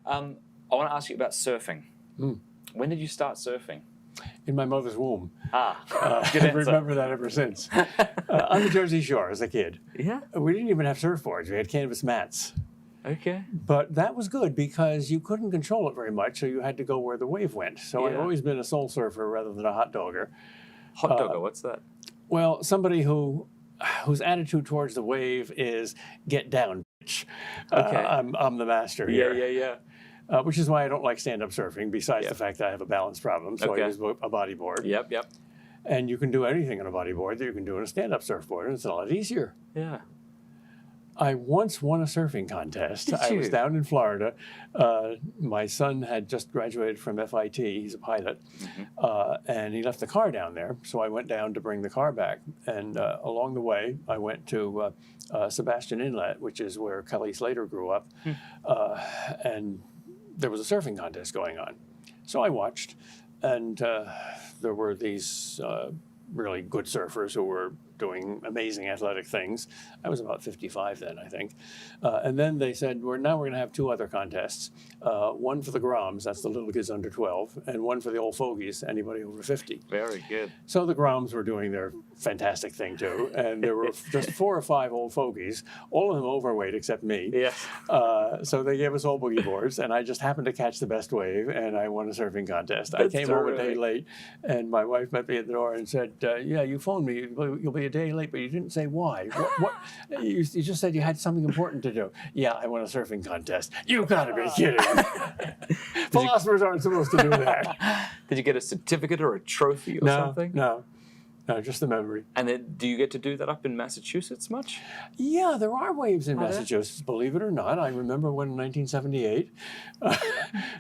I want to ask you about surfing. When did you start surfing? In my mother's womb. Good I answer. remember that ever since. On the Jersey Shore as a kid. Yeah. We didn't even have surfboards. We had canvas mats. Okay. But that was good because you couldn't control it very much, so you had to go where the wave went. So I've always been a soul surfer rather than a hot dogger. Hot dogger, what's that? Well, somebody whose attitude towards the wave is get down, bitch. Okay. I'm the master here. Yeah. Which is why I don't like stand-up surfing, besides the fact that I have a balance problem. So I use a bodyboard. Yep. And you can do anything on a bodyboard that you can do on a stand-up surfboard, and it's a lot easier. Yeah. I once won a surfing contest. I was down in Florida. My son had just graduated from FIT. He's a pilot. And he left the car down there. So I went down to bring the car back. And along the way, I went to Sebastian Inlet, which is where Kelly Slater grew up. And there was a surfing contest going on. So I watched. And there were these really good surfers who were doing amazing athletic things. I was about 55 then, I think. And then they said, now we're going to have two other contests. One for the Groms, that's the little kids under 12, and one for the old fogies, anybody over 50. Very good. So the Groms were doing their fantastic thing too, and there were just 4 or 5 old fogies, all of them overweight except me. Yeah. So they gave us all boogie boards, and I just happened to catch the best wave, and I won a surfing contest. That's I came home a day late, and my wife met me at the door and said, yeah, you phoned me, you'll be a day late, but you didn't say why. What? You just said you had something important to do. Yeah, I won a surfing contest. You gotta be kidding. Philosophers aren't supposed to do that. Did you get a certificate or a trophy or something? No, just the memory. And then, do you get to do that up in Massachusetts much? Yeah, there are waves in Massachusetts, believe it or not. I remember one in 1978.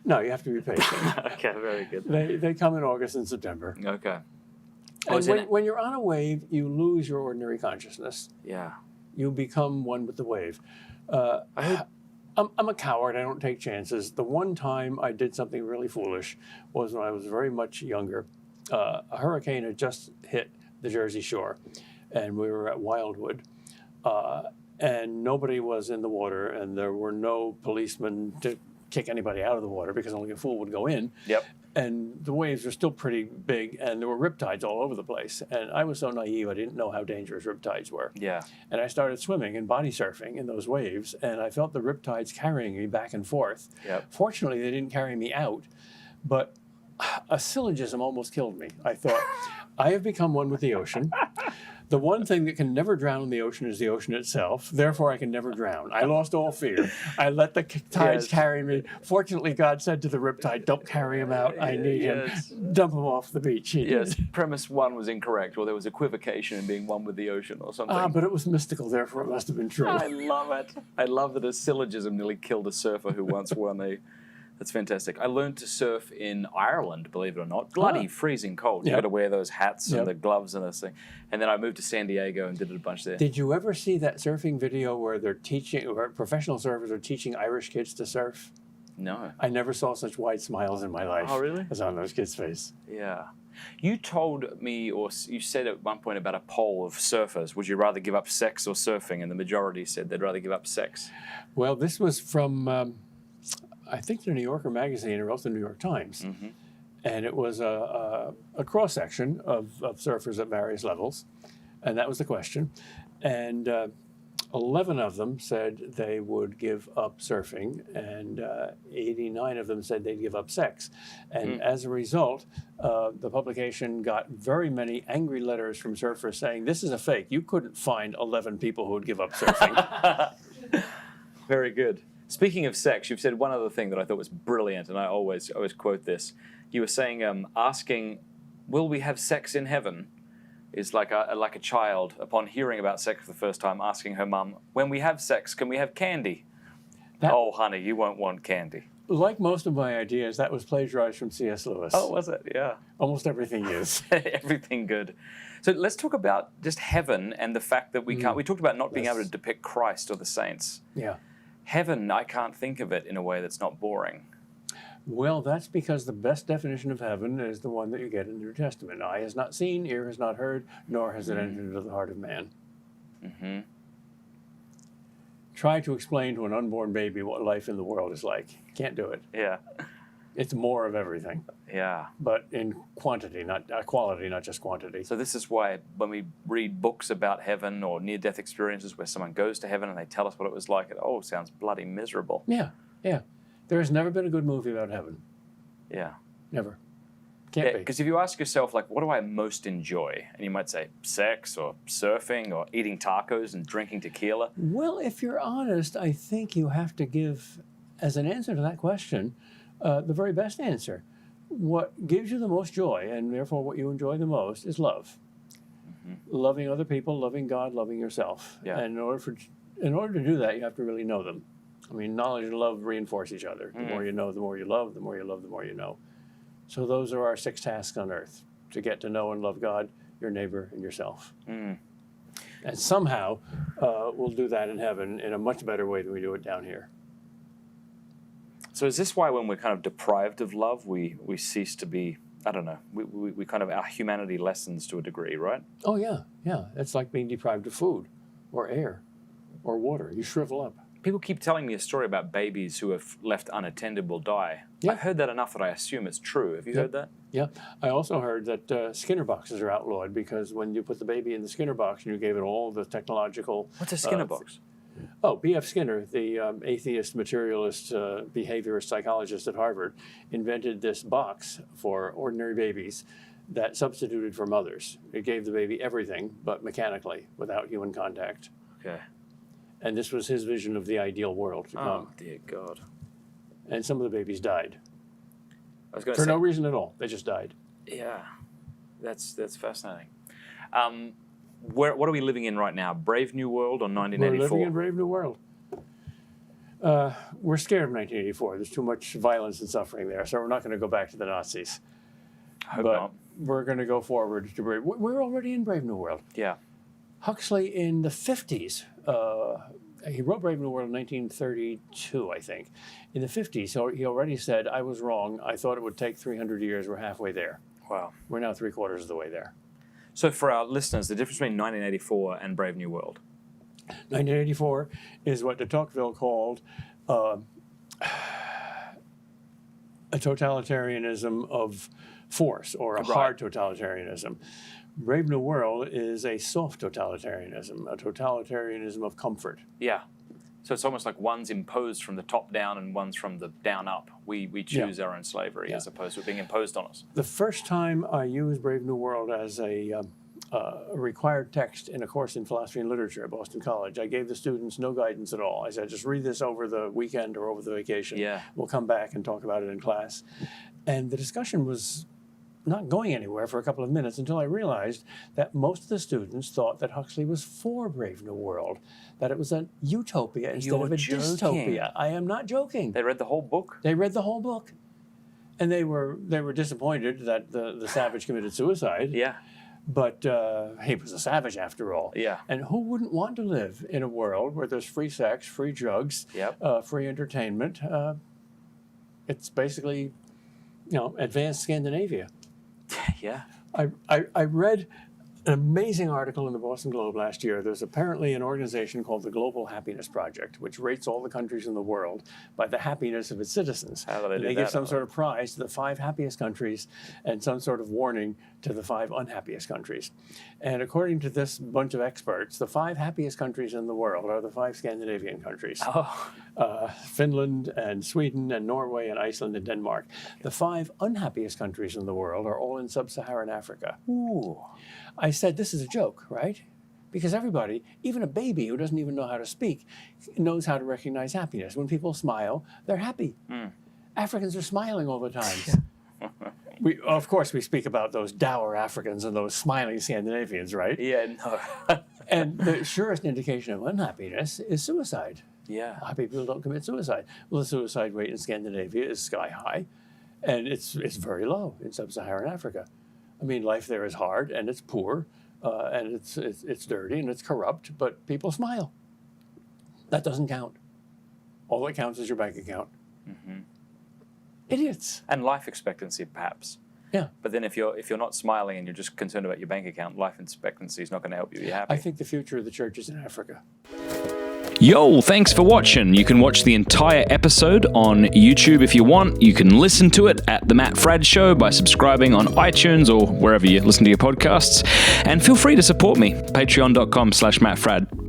No, you have to be patient. Okay, very good. They come in August and September. Okay. And when you're on a wave, you lose your ordinary consciousness. Yeah. You become one with the wave. I'm a coward. I don't take chances. The one time I did something really foolish was when I was very much younger. A hurricane had just hit the Jersey Shore, and we were at Wildwood. And nobody was in the water, and there were no policemen to kick anybody out of the water because only a fool would go in. Yep. And the waves were still pretty big, and there were riptides all over the place. And I was so naive, I didn't know how dangerous riptides were. Yeah. And I started swimming and body surfing in those waves, and I felt the riptides carrying me back and forth. Yep. Fortunately, they didn't carry me out, but a syllogism almost killed me. I thought, I have become one with the ocean. The one thing that can never drown in the ocean is the ocean itself. Therefore, I can never drown. I lost all fear. I let the tides carry me. Fortunately, God said to the riptide, don't carry him out. I need him. Dump him off the beach. Yes, premise 1 was incorrect, or there was equivocation in being one with the ocean or something. But it was mystical, therefore it must have been true. I love it. I love that a syllogism nearly killed a surfer who once won a... That's fantastic. I learned to surf in Ireland, believe it or not. Bloody freezing cold. You've got to wear those hats and the gloves and this thing. And then I moved to San Diego and did it a bunch there. Did you ever see that surfing video where they're teaching, where professional surfers are teaching Irish kids to surf? No. I never saw such wide smiles in my life. Oh, really? As on those kids' face. Yeah. You told me, or you said at one point about a poll of surfers. Would you rather give up sex or surfing? And the majority said they'd rather give up sex. Well, this was from... I think the New Yorker magazine or else the New York Times. And it was a cross-section of surfers at various levels. And that was the question. And 11 of them said they would give up surfing, and 89 of them said they'd give up sex. And as a result, the publication got very many angry letters from surfers saying, this is a fake. You couldn't find 11 people who would give up surfing. Very good. Speaking of sex, you've said one other thing that I thought was brilliant, and I always quote this. You were saying, asking, will we have sex in heaven, is like a child, upon hearing about sex for the first time, asking her mum, when we have sex, can we have candy? Oh, honey, you won't want candy. Like most of my ideas, that was plagiarized from C.S. Lewis. Oh, was it? Yeah. Almost everything is. Everything good. So let's talk about just heaven and the fact that we can't... We talked about not being able to depict Christ or the saints. Yeah. Heaven, I can't think of it in a way that's not boring. Well, that's because the best definition of heaven is the one that you get in the New Testament. Eye has not seen, ear has not heard, nor has it entered into the heart of man. try to explain to an unborn baby what life in the world is like. Can't do it. Yeah. It's more of everything, Yeah. but in quantity, not quality, not just quantity. So this is why when we read books about heaven or near-death experiences where someone goes to heaven and they tell us what it was like, it all sounds bloody miserable. Yeah, yeah. There has never been a good movie about heaven. Yeah. Never. Can't be. Because if you ask yourself, like, what do I most enjoy? And you might say sex or surfing or eating tacos and drinking tequila. Well, if you're honest, I think you have to give, as an answer to that question, the very best answer. What gives you the most joy, and therefore what you enjoy the most, is love. Mm-hmm. Loving other people, loving God, loving yourself. Yeah. And in order to do that, you have to really know them. I mean, knowledge and love reinforce each other. The more you know, the more you love. The more you love, the more you know. So those are our 6 tasks on earth: to get to know and love God, your neighbor, and yourself. And somehow we'll do that in heaven in a much better way than we do it down here. So is this why when we're kind of deprived of love, we cease to be, I don't know, we kind of, our humanity lessens to a degree, right? Oh, yeah, yeah. It's like being deprived of food or air or water. You shrivel up. People keep telling me a story about babies who have left unattended will die. Yeah. I've heard that enough that I assume it's true. Have you heard that? Yeah. I also heard that Skinner boxes are outlawed because when you put the baby in the Skinner box and you gave it all the technological... What's a Skinner box? Oh, B.F. Skinner, the atheist, materialist, behaviorist psychologist at Harvard, invented this box for ordinary babies that substituted for mothers. It gave the baby everything, but mechanically, without human contact. Okay. And this was his vision of the ideal world to come. Oh, dear God. And some of the babies died. I was going to For say, no reason at all. They just died. yeah, that's fascinating. What are we living in right now? Brave New World or 1984? We're living in Brave New World. We're scared of 1984. There's too much violence and suffering there, so we're not going to go back to the Nazis. I hope but not. We're going to go forward to Brave. We're already in Brave New World. Yeah. Huxley in the 50s, he wrote Brave New World in 1932, I think. In the 50s, so he already said, I was wrong. I thought it would take 300 years. We're halfway there. Wow. We're now 3/4 of the way there. So for our listeners, the difference between 1984 and Brave New World? 1984 is what de Tocqueville called a totalitarianism of force, or a hard totalitarianism. Brave New World is a soft totalitarianism, a totalitarianism of comfort. Yeah. So it's almost like one's imposed from the top down and one's from the down up. We choose our own slavery as opposed to it being imposed on us. The first time I used Brave New World as a required text in a course in philosophy and literature at Boston College, I gave the students no guidance at all. I said, just read this over the weekend or over the vacation. Yeah. We'll come back and talk about it in class. And the discussion was not going anywhere for a couple of minutes until I realized that most of the students thought that Huxley was for Brave New World, that it was a utopia instead of a dystopia. I am not joking. They read the whole book? They read the whole book. And they were disappointed that the savage committed suicide. Yeah. But he was a savage after all. Yeah. And who wouldn't want to live in a world where there's free sex, free drugs, free entertainment? It's basically, advanced Scandinavia. Yeah. I read an amazing article in the Boston Globe last year. There's apparently an organization called the Global Happiness Project, which rates all the countries in the world by the happiness of its citizens. How do they do They that? give some sort of prize to the 5 happiest countries and some sort of warning to the 5 unhappiest countries. And according to this bunch of experts, the 5 happiest countries in the world are the 5 Scandinavian countries. Finland and Sweden and Norway and Iceland and Denmark. The 5 unhappiest countries in the world are all in sub-Saharan Africa. Ooh. I said, this is a joke, right? Because everybody, even a baby who doesn't even know how to speak, knows how to recognize happiness. When people smile, they're happy. Africans are smiling all the time. Of course, we speak about those dour Africans and those smiling Scandinavians, right? Yeah, no. And the surest indication of unhappiness is suicide. Yeah. Happy people don't commit suicide. Well, the suicide rate in Scandinavia is sky high, and it's very low in sub-Saharan Africa. I mean, life there is hard, and it's poor, and it's dirty, and it's corrupt, but people smile. That doesn't count. All that counts is your bank account. Mm-hmm. Idiots. And life expectancy, perhaps. Yeah. But then if you're not smiling and you're just concerned about your bank account, life expectancy is not going to help you be happy. I think the future of the church is in Africa. Yo, thanks for watching. You can watch the entire episode on YouTube if you want. You can listen to it at The Matt Fradd Show by subscribing on iTunes or wherever you listen to your podcasts. And feel free to support me, patreon.com/MattFradd.